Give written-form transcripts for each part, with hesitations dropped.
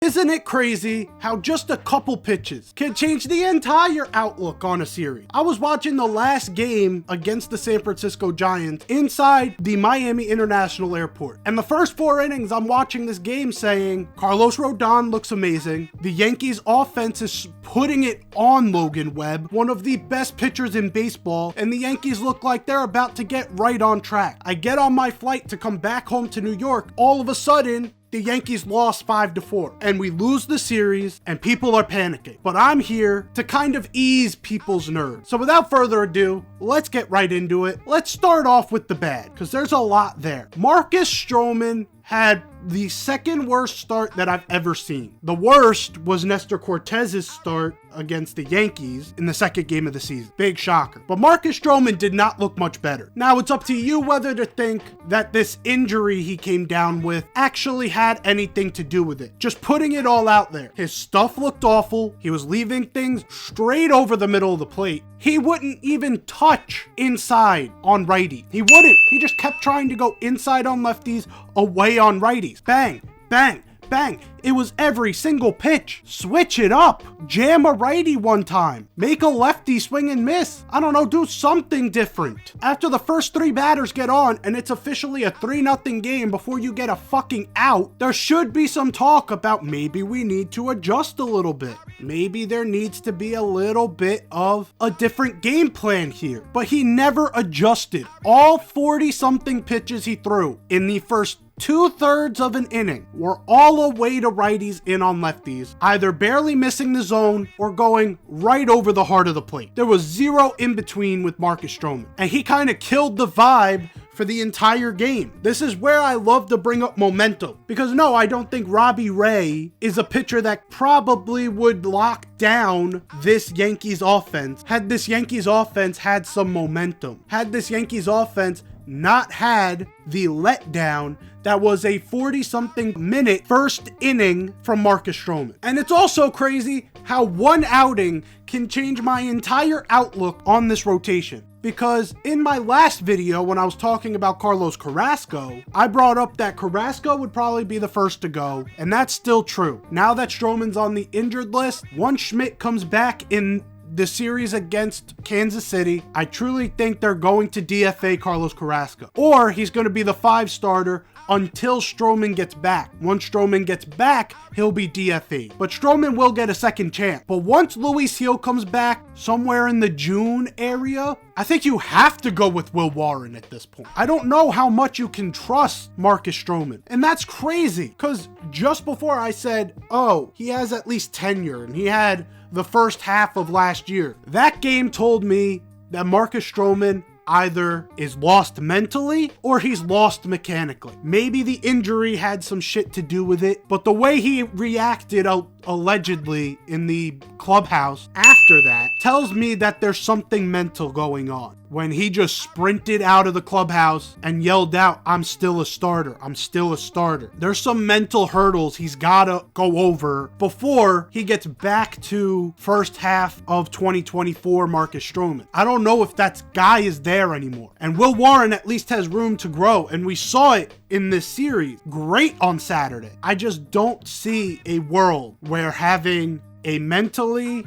Isn't it crazy how just a couple pitches can change the entire outlook on a series? I was watching the last game against the San Francisco Giants inside the Miami International Airport. And the first 4 innings, I'm watching this game saying, Carlos Rodon looks amazing. The Yankees offense is putting it on Logan Webb, one of the best pitchers in baseball. And the Yankees look like they're about to get right on track. I get on my flight to come back home to New York. All of a sudden, the Yankees lost 5-4 and we lose the series and people are panicking. But I'm here to kind of ease people's nerves. So without further ado, let's get right into it. Let's start off with the bad because there's a lot there. Marcus Stroman had the second worst start that I've ever seen. The worst was Nestor Cortez's start against the Yankees in the second game of the season. Big shocker. But Marcus Stroman did not look much better. Now it's up to you whether to think that this injury he came down with actually had anything to do with it. Just putting it all out there. His stuff looked awful. He was leaving things straight over the middle of the plate. He wouldn't even touch inside on righty. He wouldn't. He just kept trying to go inside on lefties, away on righties. Bang, bang, bang. It was every single pitch. Switch it up. Jam a righty one time. Make a lefty swing and miss. I don't know, do something different. After the first 3 batters get on and it's officially a 3-0 game before you get a fucking out, there should be some talk about maybe we need to adjust a little bit. Maybe there needs to be a little bit of a different game plan here. But he never adjusted. All 40-something pitches he threw in the first 2/3 of an inning were all away to righties in on lefties, either barely missing the zone or going right over the heart of the plate. There was zero in between with Marcus Stroman, and he kind of killed the vibe for the entire game. This is where I love to bring up momentum, because no, I don't think Robbie Ray is a pitcher that probably would lock down this Yankees offense had this Yankees offense had some momentum, had this Yankees offense not had the letdown that was a 40-something minute first inning from Marcus Stroman. And it's also crazy how one outing can change my entire outlook on this rotation. Because in my last video, when I was talking about Carlos Carrasco, I brought up that Carrasco would probably be the first to go, and that's still true. Now that Stroman's on the injured list, once Schmidt comes back in the series against Kansas City, I truly think they're going to DFA Carlos Carrasco. Or he's going to be the 5 starter until Stroman gets back. Once Stroman gets back, he'll be DFA. But Stroman will get a second chance. But once Luis Gil comes back somewhere in the June area, I think you have to go with Will Warren at this point. I don't know how much you can trust Marcus Stroman. And that's crazy, because just before I said, oh, he has at least tenure and he had the first half of last year, that game told me that Marcus Stroman either is lost mentally or he's lost mechanically. Maybe the injury had some shit to do with it, but the way he reacted allegedly in the clubhouse after that tells me that there's something mental going on. When he just sprinted out of the clubhouse and yelled out, I'm still a starter, I'm still a starter. There's some mental hurdles he's gotta go over before he gets back to first half of 2024 Marcus Stroman. I don't know if that guy is there anymore. And Will Warren at least has room to grow, and we saw it in this series. Great on Saturday. I just don't see a world where having a non-mentally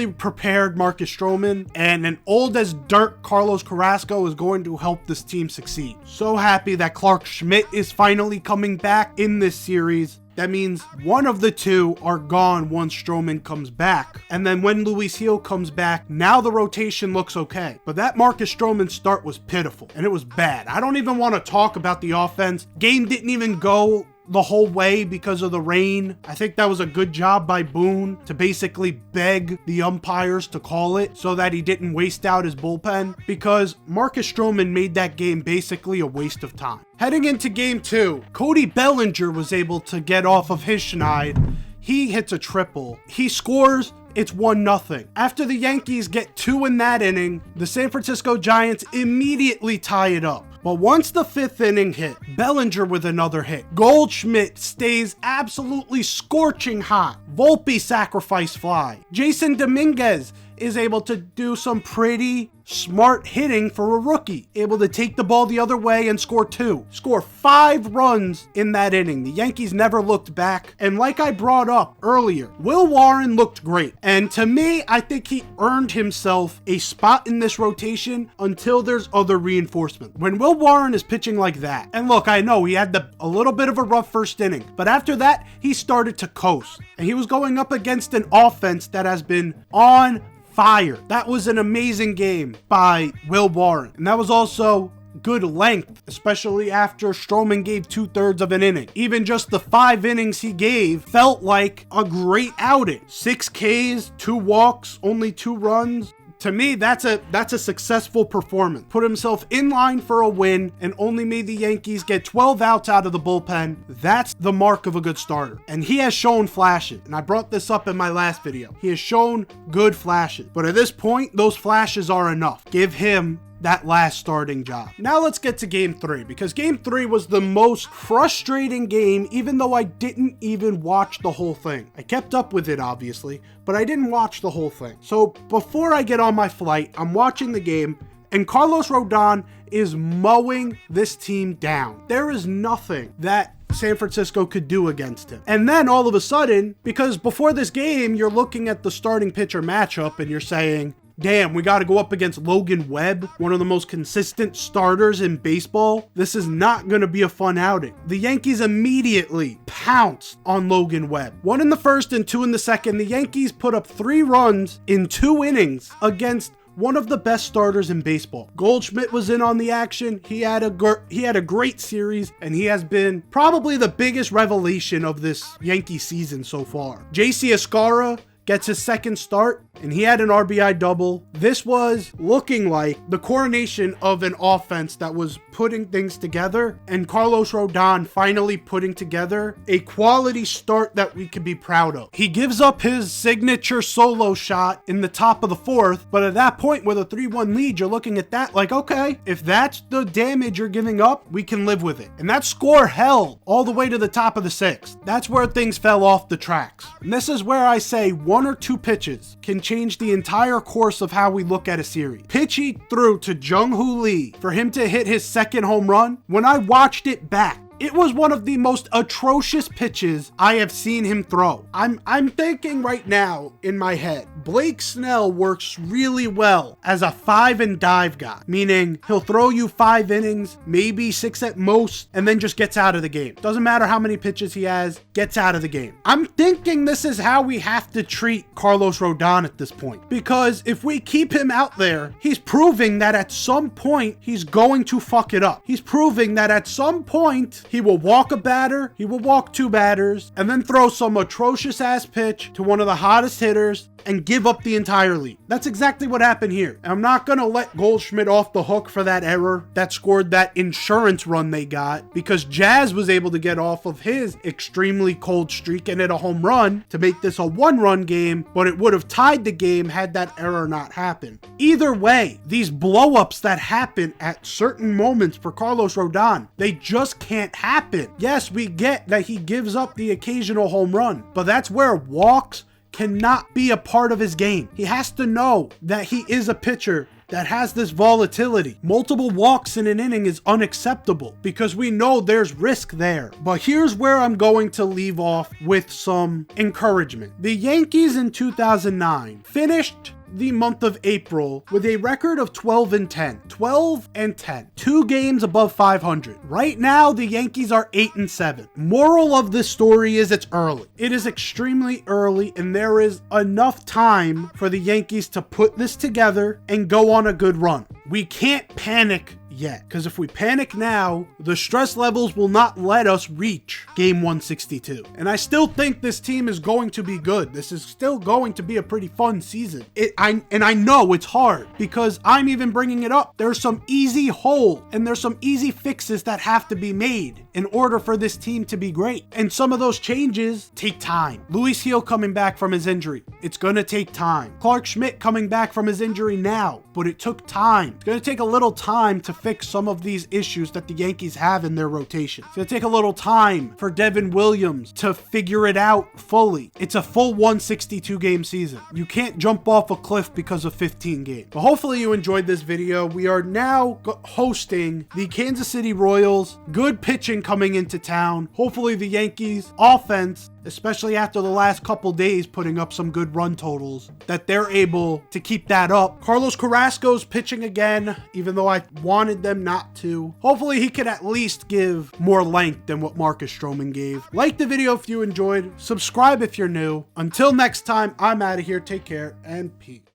prepared Marcus Stroman and an old as dirt Carlos Carrasco is going to help this team succeed. So happy that Clark Schmidt is finally coming back in this series. That means one of the two are gone once Stroman comes back. And then when Luis Gil comes back, now the rotation looks okay. But that Marcus Stroman start was pitiful, and it was bad. I don't even want to talk about the offense. Game didn't even go the whole way because of the rain. I think that was a good job by Boone to basically beg the umpires to call it so that he didn't waste out his bullpen, because Marcus Stroman made that game basically a waste of time. Heading into game 2, Cody Bellinger was able to get off of his schneid. He hits a triple. He scores. It's 1-0. After the Yankees get 2 in that inning, the San Francisco Giants immediately tie it up. But once the 5th inning hit, Bellinger with another hit. Goldschmidt stays absolutely scorching hot. Volpe sacrifice fly. Jason Dominguez is able to do some pretty smart hitting for a rookie. Able to take the ball the other way and score 2. Score 5 runs in that inning. The Yankees never looked back. And like I brought up earlier, Will Warren looked great. And to me, I think he earned himself a spot in this rotation until there's other reinforcement. When Will Warren is pitching like that, and look, I know he had a little bit of a rough first inning, but after that, he started to coast. And he was going up against an offense that has been on fire. That was an amazing game by Will Warren. And that was also good length, especially after Stroman gave 2/3 of an inning. Even just the 5 innings he gave felt like a great outing. 6 Ks, 2 walks, only 2 runs. To me, that's a successful performance. Put himself in line for a win and only made the Yankees get 12 outs out of the bullpen. That's the mark of a good starter. And he has shown flashes. And I brought this up in my last video. He has shown good flashes. But at this point, those flashes are enough. Give him that last starting job. Now let's get to game 3, because game 3 was the most frustrating game, even though I didn't even watch the whole thing. I kept up with it, obviously, but I didn't watch the whole thing. So before I get on my flight, I'm watching the game, and Carlos Rodon is mowing this team down. There is nothing that San Francisco could do against him. And then all of a sudden, because before this game, you're looking at the starting pitcher matchup and you're saying, damn, we got to go up against Logan Webb, one of the most consistent starters in baseball. This is not going to be a fun outing. The Yankees immediately pounced on Logan Webb. 1 in the first and 2 in the second. The Yankees put up 3 runs in 2 innings against one of the best starters in baseball. Goldschmidt was in on the action. He had a great series, and he has been probably the biggest revelation of this Yankee season so far. JC Escara gets his second start, and he had an RBI double. This was looking like the coronation of an offense that was putting things together, and Carlos Rodon finally putting together a quality start that we can be proud of. He gives up his signature solo shot in the top of the 4th, but at that point with a 3-1 lead, you're looking at that like, okay, if that's the damage you're giving up, we can live with it. And that score held all the way to the top of the 6th. That's where things fell off the tracks. And this is where I say 1 or 2 pitches can change the entire course of how we look at a series. Pitch he threw to Jung-Hoo Lee for him to hit his second home run. When I watched it back, it was one of the most atrocious pitches I have seen him throw. I'm thinking right now in my head, Blake Snell works really well as a 5 and dive guy, meaning he'll throw you 5 innings, maybe 6 at most, and then just gets out of the game. Doesn't matter how many pitches he has, gets out of the game. I'm thinking this is how we have to treat Carlos Rodon at this point, because if we keep him out there, he's proving that at some point he's going to fuck it up. He's proving that at some point he will walk a batter, he will walk 2 batters, and then throw some atrocious ass pitch to one of the hottest hitters and give up the entire lead. That's exactly what happened here. And I'm not going to let Goldschmidt off the hook for that error that scored that insurance run they got, because Jazz was able to get off of his extremely cold streak and hit a home run to make this a 1-run game, but it would have tied the game had that error not happened. Either way, these blow-ups that happen at certain moments for Carlos Rodon, they just can't happen. Yes, we get that he gives up the occasional home run, but that's where walks cannot be a part of his game. He has to know that he is a pitcher that has this volatility. Multiple walks in an inning is unacceptable because we know there's risk there. But here's where I'm going to leave off with some encouragement. The Yankees in 2009 finished the month of April with a record of 12 and 10. 12 and 10. 2 games above 500. Right now, the Yankees are 8 and 7. Moral of this story is it's early. It is extremely early, and there is enough time for the Yankees to put this together and go on a good run. We can't panic yet, because if we panic now, the stress levels will not let us reach game 162. And I still think this team is going to be good. This is still going to be a pretty fun season. I know it's hard because I'm even bringing it up. There's some easy holes and there's some easy fixes that have to be made in order for this team to be great. And some of those changes take time. Luis Gil coming back from his injury. It's going to take time. Clark Schmidt coming back from his injury now, but it took time. It's going to take a little time to fix some of these issues that the Yankees have in their rotation. It's going to take a little time for Devin Williams to figure it out fully. It's a full 162 game season. You can't jump off a cliff because of 15 games. But hopefully you enjoyed this video. We are now hosting the Kansas City Royals. Good pitching coming into town. Hopefully the Yankees offense, especially after the last couple days putting up some good run totals, that they're able to keep that up. Carlos Carrasco's pitching again, even though I wanted them not to. Hopefully he could at least give more length than what Marcus Stroman gave. Like the video if you enjoyed. Subscribe if you're new. Until next time, I'm out of here. Take care and peace.